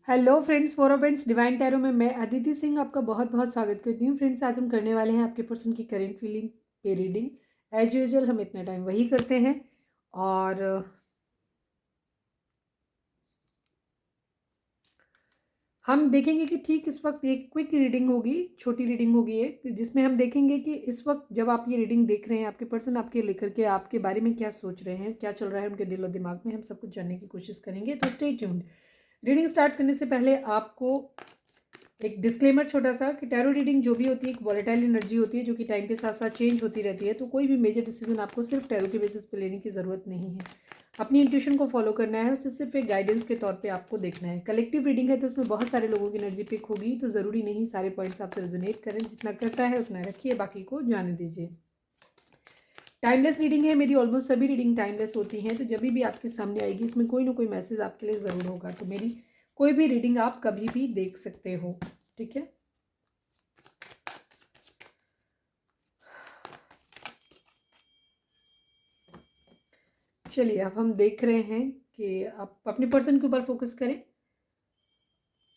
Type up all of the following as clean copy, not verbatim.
Hello friends, for friends divine tarot में मैं अदिति सिंह आपका बहुत बहुत स्वागत करती हूँ। फ्रेंड्स, आज हम करने वाले हैं आपके पर्सन की करेंट फीलिंग पे रीडिंग। एज यूजुअल हम इतना टाइम वही करते हैं और हम देखेंगे कि ठीक इस वक्त एक क्विक रीडिंग होगी, छोटी रीडिंग होगी एक, जिसमें हम देखेंगे कि इस वक्त जब आप ये रीडिंग देख रहे हैं आपके पर्सन आपके लेकर के आपके बारे में क्या सोच रहे हैं, क्या चल रहा है उनके दिल और दिमाग में, हम सब कुछ जानने की कोशिश करेंगे। तो स्टे ट्यून्ड। रीडिंग स्टार्ट करने से पहले आपको एक डिस्क्लेमर छोटा सा कि टैरो रीडिंग जो भी होती है एक वॉलेटाइल एनर्जी होती है जो कि टाइम के साथ साथ चेंज होती रहती है। तो कोई भी मेजर डिसीजन आपको सिर्फ टैरो के बेसिस पे लेने की ज़रूरत नहीं है। अपनी इंट्यूशन को फॉलो करना है, उसे सिर्फ एक गाइडेंस के तौर पे आपको देखना है। कलेक्टिव रीडिंग है तो उसमें बहुत सारे लोगों की एनर्जी पिक होगी, तो ज़रूरी नहीं सारे पॉइंट्स आपसे रेजोनेट करें। जितना करता है उतना रखिए, बाकी को जाने दीजिए। टाइमलेस रीडिंग है मेरी, ऑलमोस्ट सभी रीडिंग टाइमलेस होती हैं। तो जब भी आपके सामने आएगी इसमें कोई ना कोई मैसेज आपके लिए ज़रूर होगा। तो मेरी कोई भी रीडिंग आप कभी भी देख सकते हो, ठीक है। चलिए, अब हम देख रहे हैं कि आप अपने पर्सन के ऊपर फोकस करें।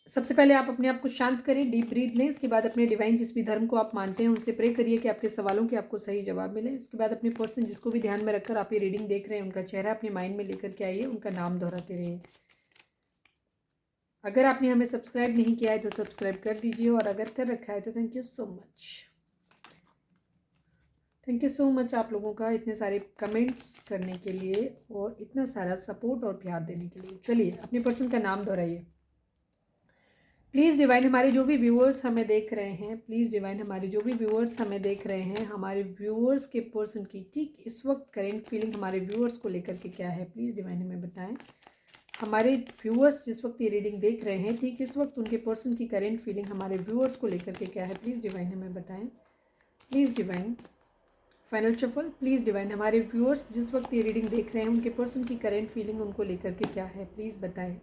सबसे पहले आप अपने आप को शांत करें, डीप ब्रीथ लें। इसके बाद अपने डिवाइन जिस भी धर्म को आप मानते हैं उनसे प्रे करिए कि आपके सवालों के आपको सही जवाब मिले। इसके बाद अपने पर्सन जिसको भी ध्यान में रखकर आप ये रीडिंग देख रहे हैं उनका चेहरा अपने माइंड में लेकर के आइए, उनका नाम दोहराते रहिए। अगर आपने हमें सब्सक्राइब नहीं किया है तो सब्सक्राइब कर दीजिए, और अगर कर रखा है तो thank you so much. Thank you so much आप लोगों का इतने सारे कमेंट्स करने के लिए और इतना सारा सपोर्ट और प्यार देने के लिए। चलिए, अपने पर्सन का नाम दोहराइए। प्लीज़ डिवाइन, हमारे जो भी व्यूअर्स हमें देख रहे हैं, प्लीज़ डिवाइन हमारे जो भी व्यूअर्स हमें देख रहे हैं, हमारे व्यूअर्स के पर्सन की ठीक इस वक्त करेंट फीलिंग हमारे व्यूअर्स को लेकर के क्या है, प्लीज़ डिवाइन हमें बताएं। हमारे व्यूअर्स जिस वक्त ये रीडिंग देख रहे हैं ठीक इस वक्त उनके पर्सन की करेंट फीलिंग हमारे व्यूअर्स को लेकर के क्या है, प्लीज़ डिवाइन हमें बताएं। Please divine, final shuffle. Please divine, हमारे व्यूअर्स जिस वक्त ये रीडिंग देख रहे हैं उनके पर्सन की करेंट फीलिंग उनको लेकर के क्या है, प्लीज़ बताएं।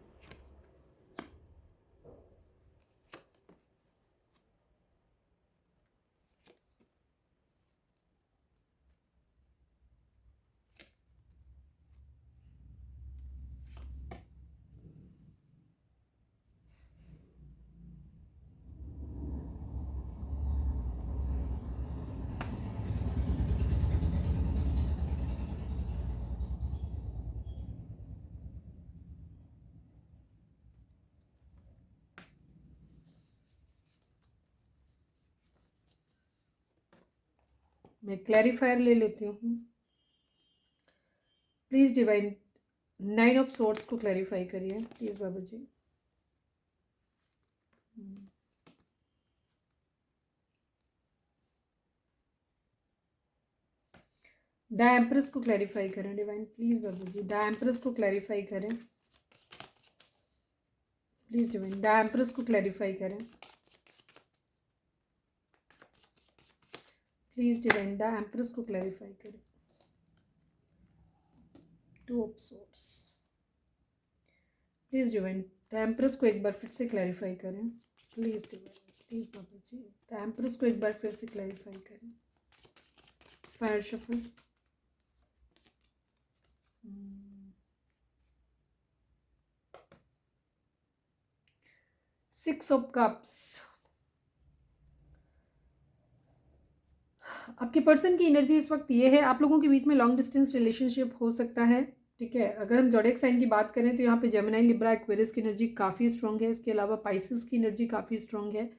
मैं क्लैरिफायर ले लेती हूँ। प्लीज़ डिवाइन, 9 ऑफ सोर्ड्स को क्लैरिफाई करिए please Baba ji. The empress को क्लैरिफाई करें divine, please Baba ji. The empress को क्लैरिफाई करें प्लीज़ डिवाइन। द एम्प्रेस को क्लैरिफाई करें प्लीज़ डिवाइन। द एम्प्रेस को क्लैरिफाई करें। 2 of swords, please divine. The empress को एक बार फिर से क्लैरिफाई करें please divine, please Baba ji. The empress को एक बार फिर से क्लैरिफाई करें। Fire shuffle. 6 of cups. आपके पर्सन की एनर्जी इस वक्त ये है, आप लोगों के बीच में लॉन्ग डिस्टेंस रिलेशनशिप हो सकता है, ठीक है। अगर हम ज़ोडिएक साइन की बात करें तो यहाँ पे जेमिनी, लिब्रा, एक्वेरियस की एनर्जी काफ़ी स्ट्रॉन्ग है। इसके अलावा पाइसेस की एनर्जी काफ़ी स्ट्रॉन्ग है।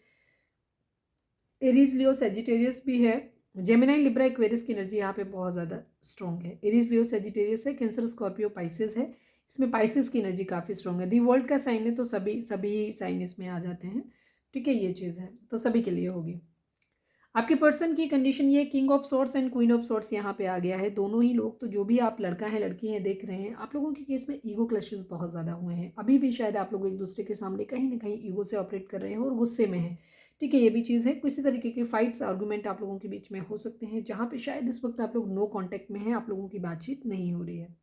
एरीज, लियो, सेजिटेरियस भी है। जेमिनी, लिब्रा, एक्वेरियस की एनर्जी यहाँ पे बहुत ज़्यादा स्ट्रॉन्ग है। एरीज, लियो, सेजिटेरियस है। कैंसर, स्कॉर्पियो, पाइसेस है। इसमें पाइसेस की एनर्जी काफ़ी स्ट्रॉन्ग है। दी वर्ल्ड का साइन है तो सभी साइन इसमें आ जाते हैं, ठीक है। ये चीज़ है तो सभी के लिए होगी। आपके पर्सन की कंडीशन ये king of sorts and queen of sorts यहाँ पे आ गया है। दोनों ही लोग, तो जो भी आप लड़का है लड़की है देख रहे हैं, आप लोगों के केस में ईगो क्लैशेस बहुत ज़्यादा हुए हैं। अभी भी शायद आप लोग एक दूसरे के सामने कहीं ना कहीं ईगो से ऑपरेट कर रहे हैं और गुस्से में हैं, ठीक है। ये भी चीज़ है। किसी तरीके के फाइट्स, आर्गूमेंट आप लोगों के बीच में हो सकते हैं, जहाँ पे शायद इस वक्त आप लोग नो कॉन्टैक्ट में हैं, आप लोगों की बातचीत नहीं हो रही है।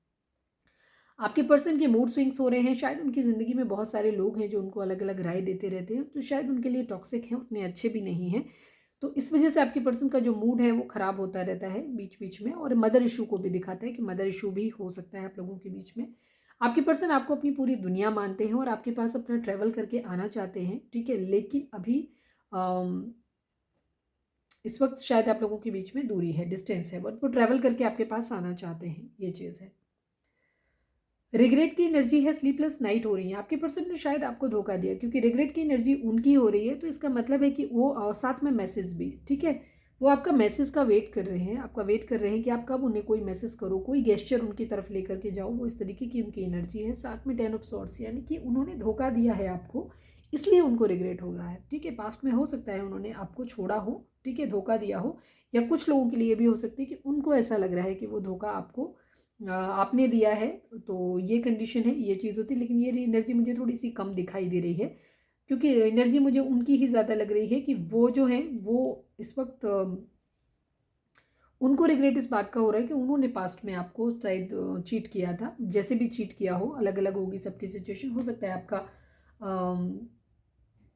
आपके पर्सन के मूड स्विंग्स हो रहे हैं। शायद उनकी ज़िंदगी में बहुत सारे लोग हैं जो उनको अलग अलग राय देते रहते हैं, तो शायद उनके लिए टॉक्सिक हैं, उतने अच्छे भी नहीं हैं। तो इस वजह से आपके पर्सन का जो मूड है वो ख़राब होता रहता है बीच बीच में, और मदर इशू को भी दिखाता है कि मदर इशू भी हो सकता है आप लोगों के बीच में। आपके पर्सन आपको अपनी पूरी दुनिया मानते हैं और आपके पास अपना ट्रैवल करके आना चाहते हैं, ठीक है। लेकिन अभी इस वक्त शायद आप लोगों के बीच में दूरी है, डिस्टेंस है, बट वो ट्रैवल करके आपके पास आना चाहते हैं, ये चीज़ है। रिग्रेट की एनर्जी है, स्लीपलेस नाइट हो रही है। आपके पर्सन ने शायद आपको धोखा दिया, क्योंकि रिग्रेट की एनर्जी उनकी हो रही है, तो इसका मतलब है कि वो साथ में मैसेज भी, ठीक है, वो आपका मैसेज का वेट कर रहे हैं, आपका वेट कर रहे हैं कि आप कब उन्हें कोई मैसेज करो, कोई गेस्चर उनकी तरफ लेकर के जाओ। वो इस तरीके की उनकी एनर्जी है। साथ में 10 ऑफ सॉर्ड्स, यानी कि उन्होंने धोखा दिया है आपको, इसलिए उनको रिग्रेट हो रहा है, ठीक है। पास्ट में हो सकता है उन्होंने आपको छोड़ा हो, ठीक है, धोखा दिया हो, या कुछ लोगों के लिए भी हो सकती है कि उनको ऐसा लग रहा है कि वो धोखा आपको आपने दिया है, तो ये कंडीशन है, ये चीज़ होती है। लेकिन ये एनर्जी मुझे थोड़ी सी कम दिखाई दे रही है, क्योंकि एनर्जी मुझे उनकी ही ज़्यादा लग रही है कि वो जो है वो इस वक्त उनको रिग्रेट इस बात का हो रहा है कि उन्होंने पास्ट में आपको शायद चीट किया था। जैसे भी चीट किया हो, अलग अलग होगी सबकी सिचुएशन, हो सकता है आपका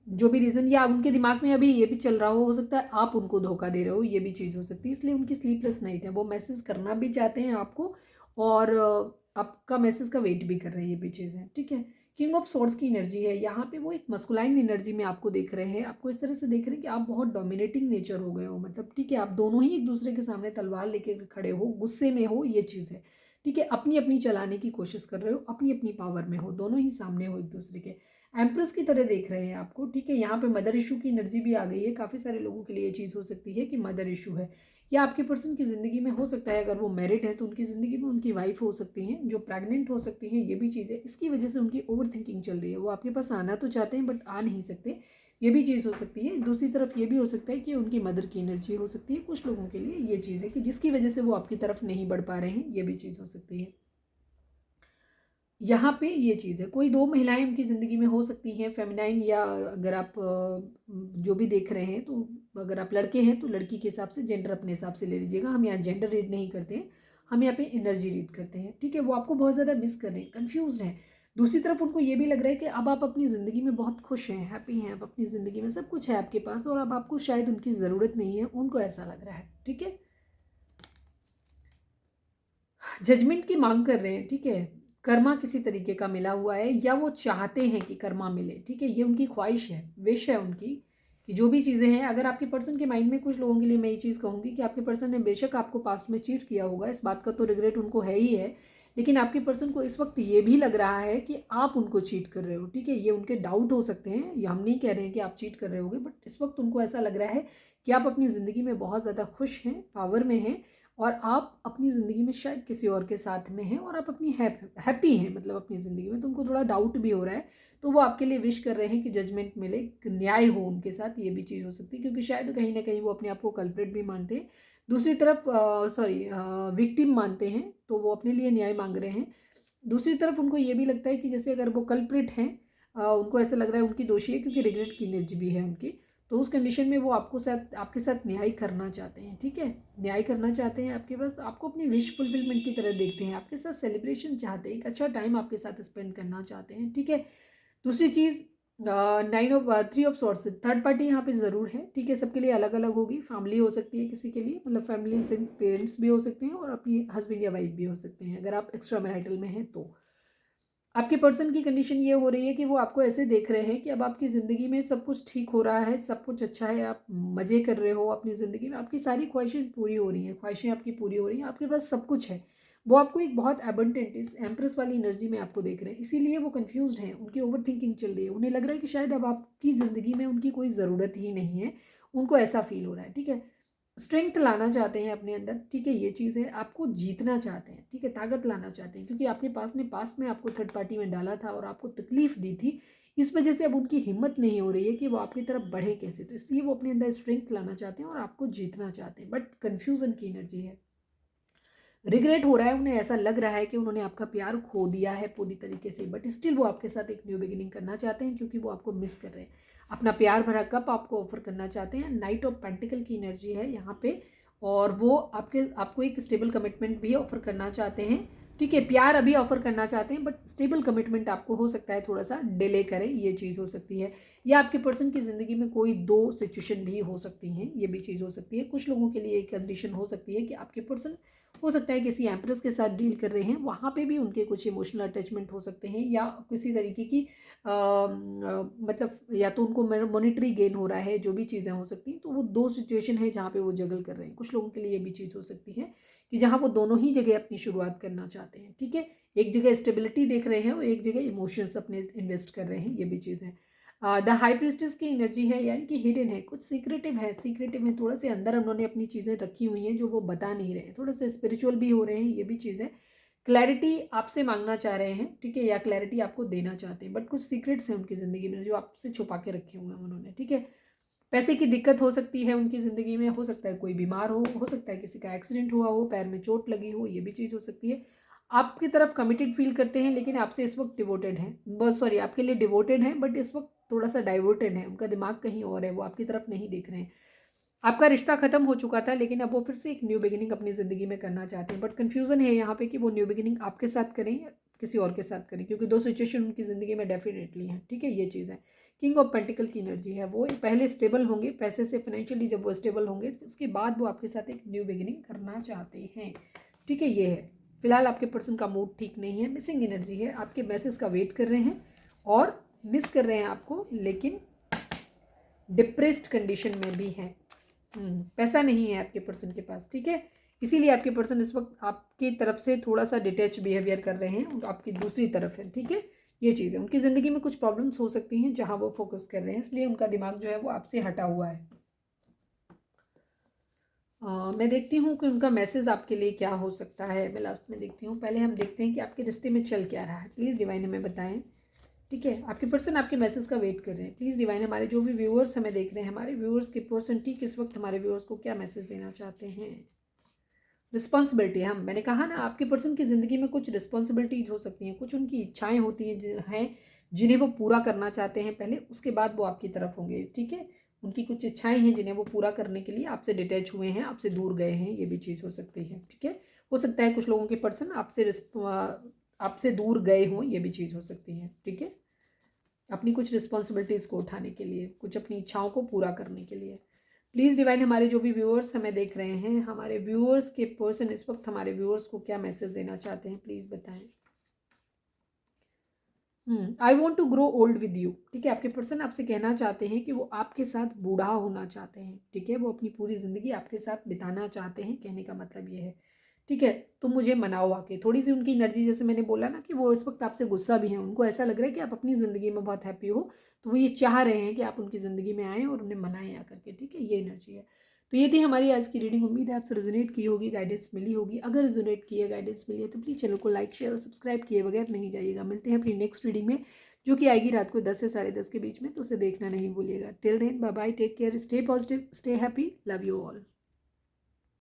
जो भी रीज़न, या उनके दिमाग में अभी ये भी चल रहा हो सकता है आप उनको धोखा दे रहे हो, ये भी चीज़ हो सकती है। इसलिए उनकी स्लीपलेस नाइट है, वो मैसेज करना भी चाहते हैं आपको, और आपका मैसेज का वेट भी कर रहे हैं, ये भी चीज़ है, ठीक है। किंग ऑफ सोर्ड्स की एनर्जी है यहाँ पे, वो एक मस्कुलाइन एनर्जी में आपको देख रहे हैं, आपको इस तरह से देख रहे हैं कि आप बहुत डोमिनेटिंग नेचर हो गए हो, मतलब ठीक है, आप दोनों ही एक दूसरे के सामने तलवार लेके खड़े हो, गुस्से में हो, ये चीज़ है, ठीक है। अपनी अपनी चलाने की कोशिश कर रहे हो, अपनी अपनी पावर में हो, दोनों ही सामने हो एक दूसरे के, एम्प्रेस की तरह देख रहे हैं आपको, ठीक है। यहाँ पे मदर इशू की एनर्जी भी आ गई है। काफ़ी सारे लोगों के लिए ये चीज़ हो सकती है कि मदर इशू है, या आपके पर्सन की ज़िंदगी में हो सकता है, अगर वो मैरिड है तो उनकी ज़िंदगी में उनकी वाइफ हो सकती हैं जो प्रेग्नेंट हो सकती हैं, ये भी चीज़ है। इसकी वजह से उनकी ओवर थिंकिंग चल रही है, वो आपके पास आना तो चाहते हैं बट आ नहीं सकते, ये भी चीज़ हो सकती है। दूसरी तरफ ये भी हो सकता है कि उनकी मदर की एनर्जी हो सकती है, कुछ लोगों के लिए ये चीज़ है कि जिसकी वजह से वो आपकी तरफ नहीं बढ़ पा रहे हैं, ये भी चीज़ हो सकती है। यहाँ पे ये चीज़ है, कोई 2 महिलाएँ उनकी ज़िंदगी में हो सकती हैं, फेमिनाइन, या अगर आप जो भी देख रहे हैं, तो अगर आप लड़के हैं तो लड़की के हिसाब से जेंडर अपने हिसाब से ले लीजिएगा। हम यहाँ जेंडर रीड नहीं करते हैं, हम यहाँ पे एनर्जी रीड करते हैं, ठीक है। वो आपको बहुत ज़्यादा मिस कर रहे हैं, कन्फ्यूज़्ड हैं। दूसरी तरफ उनको ये भी लग रहा है कि अब आप अपनी ज़िंदगी में बहुत खुश हैं, हैप्पी हैं, अब अपनी ज़िंदगी में सब कुछ है आपके पास, और अब आपको शायद उनकी ज़रूरत नहीं है, उनको ऐसा लग रहा है, ठीक है। जजमेंट की मांग कर रहे हैं, ठीक है। कर्मा किसी तरीके का मिला हुआ है, या वो चाहते हैं कि कर्मा मिले, ठीक है। ये उनकी ख्वाहिश है, विश है उनकी, कि जो भी चीज़ें हैं, अगर आपके पर्सन के माइंड में, कुछ लोगों के लिए मैं ये चीज़ कहूँगी कि आपके पर्सन ने बेशक आपको पास्ट में चीट किया होगा, इस बात का तो रिग्रेट उनको है ही है, लेकिन आपके पर्सन को इस वक्त ये भी लग रहा है कि आप उनको चीट कर रहे हो, ठीक है। ये उनके डाउट हो सकते हैं, ये हम नहीं कह रहे हैं कि आप चीट कर रहे होगे, बट इस वक्त उनको ऐसा लग रहा है कि आप अपनी ज़िंदगी में बहुत ज़्यादा खुश हैं, पावर में हैं, और आप अपनी ज़िंदगी में शायद किसी और के साथ में हैं, और आप अपनी हैप्पी हैं, मतलब अपनी ज़िंदगी में। तो उनको थोड़ा डाउट भी हो रहा है, तो वो आपके लिए विश कर रहे हैं कि जजमेंट मिले, न्याय हो उनके साथ, ये भी चीज़ हो सकती है, क्योंकि शायद कहीं ना कहीं वो अपने आप को कल्प्रेट भी मानते हैं, दूसरी तरफ विक्टिम मानते हैं, तो वो अपने लिए न्याय मांग रहे हैं। दूसरी तरफ उनको ये भी लगता है कि जैसे अगर वो कल्प्रेट हैं, उनको ऐसा लग रहा है उनकी दोषी है, क्योंकि रिग्रेट की एनर्जी भी है उनकी, तो उस कंडीशन में वो आपके साथ न्याय करना चाहते हैं, ठीक है। न्याय करना चाहते हैं, आपके पास आपको अपनी विश फुलफिलमेंट की तरह देखते हैं, आपके साथ सेलिब्रेशन चाहते हैं, एक अच्छा टाइम आपके साथ स्पेंड करना चाहते हैं, ठीक है। दूसरी चीज़, 3 ऑफ सॉर्ड्स, थर्ड पार्टी यहाँ पे ज़रूर है, ठीक है। सबके लिए अलग अलग होगी, फैमिली हो सकती है किसी के लिए, मतलब फैमिली से पेरेंट्स भी हो सकते हैं, और अपनी हस्बैंड या वाइफ भी हो सकते हैं, अगर आप एक्स्ट्रा मैरिटल में हैं तो। आपके पर्सन की कंडीशन ये हो रही है कि वो आपको ऐसे देख रहे हैं कि अब आपकी ज़िंदगी में सब कुछ ठीक हो रहा है, सब कुछ अच्छा है, आप मज़े कर रहे हो अपनी ज़िंदगी में, आपकी सारी ख्वाहिशें पूरी हो रही हैं, ख्वाहिशें आपकी पूरी हो रही हैं, आपके पास सब कुछ है। वो आपको एक बहुत एबंडेंट, इस एम्प्रेस वाली एनर्जी में आपको देख रहे हैं, इसीलिए वो कन्फ्यूज्ड हैं, उनकी ओवर थिंकिंग चल रही है, उन्हें लग रहा है कि शायद अब आपकी ज़िंदगी में उनकी कोई ज़रूरत ही नहीं है, उनको ऐसा फील हो रहा है, ठीक है। स्ट्रेंथ लाना चाहते हैं अपने अंदर, ठीक है, ये चीज़ है, आपको जीतना चाहते हैं, ठीक है, ताकत लाना चाहते हैं, क्योंकि आपके पास में आपको थर्ड पार्टी में डाला था और आपको तकलीफ दी थी, इस वजह से अब उनकी हिम्मत नहीं हो रही है कि वो आपकी तरफ बढ़े कैसे, तो इसलिए वो अपने अंदर स्ट्रेंथ लाना चाहते हैं और आपको जीतना चाहते हैं, बट कन्फ्यूज़न की एनर्जी है, रिग्रेट हो रहा है उन्हें, ऐसा लग रहा है कि उन्होंने आपका प्यार खो दिया है पूरी तरीके से, बट स्टिल वो आपके साथ एक न्यू बिगिनिंग करना चाहते हैं, क्योंकि वो आपको मिस कर रहे हैं, अपना प्यार भरा कप आपको ऑफर करना चाहते हैं। नाइट ऑफ पेंटिकल की एनर्जी है यहाँ पे, और वो आपको एक स्टेबल कमिटमेंट भी ऑफर करना चाहते हैं, ठीक है। प्यार अभी ऑफर करना चाहते हैं, बट स्टेबल कमिटमेंट आपको हो सकता है थोड़ा सा डिले करें, ये चीज़ हो सकती है। या आपके पर्सन की ज़िंदगी में कोई 2 सिचुएशन भी हो सकती हैं, ये भी चीज़ हो सकती है। कुछ लोगों के लिए एक कंडीशन हो सकती है कि आपके पर्सन हो सकता है किसी एम्प्रेस के साथ डील कर रहे हैं, वहाँ पे भी उनके कुछ इमोशनल अटैचमेंट हो सकते हैं, या किसी तरीके की मतलब या तो उनको मॉनिटरी गेन हो रहा है, जो भी चीज़ें हो सकती हैं। तो वो 2 सिचुएशन है जहाँ पे वो जगल कर रहे हैं। कुछ लोगों के लिए ये भी चीज़ हो सकती है कि जहाँ वो दोनों ही जगह अपनी शुरुआत करना चाहते हैं, ठीक है। एक जगह स्टेबिलिटी देख रहे हैं और एक जगह इमोशंस अपने इन्वेस्ट कर रहे हैं, ये भी चीज़ है। द हाई प्रिस्टेस की एनर्जी है, यानी कि हिडन है, कुछ सीक्रेटिव है, थोड़ा से अंदर उन्होंने अपनी चीज़ें रखी हुई हैं जो वो बता नहीं रहे हैं, थोड़ा सा स्पिरिचुअल भी हो रहे हैं, ये भी चीज़ है। क्लैरिटी आपसे मांगना चाह रहे हैं, ठीक है, या क्लैरिटी आपको देना चाहते हैं, बट कुछ सीक्रेट्स हैं उनकी ज़िंदगी में जो आपसे छुपा के रखे हुए हैं उन्होंने, ठीक है। पैसे की दिक्कत हो सकती है उनकी ज़िंदगी में, हो सकता है कोई बीमार हो सकता है किसी का एक्सीडेंट हुआ हो, पैर में चोट लगी हो, ये भी चीज़ हो सकती है। आपकी तरफ कमिटेड फील करते हैं, लेकिन आपसे इस वक्त डिवोटेड हैं, बस सॉरी आपके लिए डिवोटेड हैं, बट इस वक्त थोड़ा सा डाइवर्टेड है, उनका दिमाग कहीं और है, वो आपकी तरफ नहीं देख रहे हैं। आपका रिश्ता खत्म हो चुका था, लेकिन अब वो फिर से एक न्यू बिगिनिंग अपनी ज़िंदगी में करना चाहते हैं, बट कन्फ्यूज़न है यहाँ पे कि वो न्यू बिगिनिंग आपके साथ करें या किसी और के साथ करें, क्योंकि 2 सिचुएशन उनकी ज़िंदगी में डेफिनेटली हैं, ठीक है, ये चीज़ है। किंग ऑफ पेंटिकल की एनर्जी है, वो पहले स्टेबल होंगे पैसे से, फाइनेंशियली जब वो स्टेबल होंगे तो उसके बाद वो आपके साथ एक न्यू बिगिनिंग करना चाहते हैं, ठीक है, ये है। फिलहाल आपके पर्सन का मूड ठीक नहीं है, मिसिंग एनर्जी है, आपके मैसेज का वेट कर रहे हैं और मिस कर रहे हैं आपको, लेकिन डिप्रेस्ड कंडीशन में भी हैं। पैसा नहीं है आपके पर्सन के पास, ठीक है, इसीलिए आपके पर्सन इस वक्त आपकी तरफ से थोड़ा सा डिटैच बिहेवियर कर रहे हैं, आपकी दूसरी तरफ है, ठीक है, ये चीज़ है। उनकी ज़िंदगी में कुछ प्रॉब्लम्स हो सकती हैं जहाँ वो फोकस कर रहे हैं, इसलिए उनका दिमाग जो है वो आपसे हटा हुआ है। मैं देखती हूँ कि उनका मैसेज आपके लिए क्या हो सकता है, मैं लास्ट में देखती हूँ। पहले हम देखते हैं कि आपके रिश्ते में चल क्या रहा है, प्लीज़ डिवाइन हमें बताएं, ठीक है। आपके पर्सन आपके मैसेज का वेट कर रहे हैं, प्लीज़ डिवाइन। हमारे जो भी व्यूअर्स हमें देख रहे हैं, हमारे व्यूअर्स के पर्सन ठीक इस वक्त हमारे व्यूअर्स को क्या मैसेज देना चाहते हैं। रिस्पॉन्सिबिलिटी, हम मैंने कहा ना आपके पर्सन की ज़िंदगी में कुछ रिस्पॉन्सिबिलिटीज हो सकती हैं, कुछ उनकी इच्छाएं होती हैं जिन्हें वो पूरा करना चाहते हैं पहले, उसके बाद वो आपकी तरफ होंगे, ठीक है। उनकी कुछ इच्छाएं हैं जिन्हें वो पूरा करने के लिए आपसे डिटैच हुए हैं, आपसे दूर गए हैं, ये भी चीज़ हो सकती है, ठीक है। हो सकता है कुछ लोगों के पर्सन आपसे दूर गए हों, ये भी चीज़ हो सकती है, ठीक है, अपनी कुछ रिस्पॉन्सिबिलिटीज़ को उठाने के लिए, कुछ अपनी इच्छाओं को पूरा करने के लिए। प्लीज़ डिवाइन, हमारे जो भी व्यूअर्स हमें देख रहे हैं, हमारे व्यूअर्स के पर्सन इस वक्त हमारे व्यूअर्स को क्या मैसेज देना चाहते हैं, प्लीज़ बताएं। I want to grow old with you, ठीक है। आपके पर्सन आपसे कहना चाहते हैं कि वो आपके साथ बूढ़ा होना चाहते हैं, ठीक है, वो अपनी पूरी ज़िंदगी आपके साथ बिताना चाहते हैं, कहने का मतलब ये है, ठीक है। तो मुझे मनाओ आके, थोड़ी सी उनकी एनर्जी, जैसे मैंने बोला ना कि वो इस वक्त आपसे गुस्सा भी है, उनको ऐसा लग रहा है कि आप अपनी ज़िंदगी में बहुत हैप्पी हो, तो वो ये चाह रहे हैं कि आप उनकी ज़िंदगी में आएँ और उन्हें मनाएं आकर के, ठीक है, ये एनर्जी है। तो ये थी हमारी आज की रीडिंग, उम्मीद है आपसे रेजोनेट की होगी, गाइडेंस मिली होगी। अगर रेजोनेट की है, गाइडेंस मिली है, तो प्लीज़ चैनल को लाइक शेयर और सब्सक्राइब किए बगैर नहीं जाइएगा। मिलते हैं अपनी नेक्स्ट रीडिंग में, जो कि आएगी रात को 10 से 10:30 के बीच में, तो उसे देखना नहीं भूलिएगा। Till then bye bye, take care, stay positive, stay happy, love you all.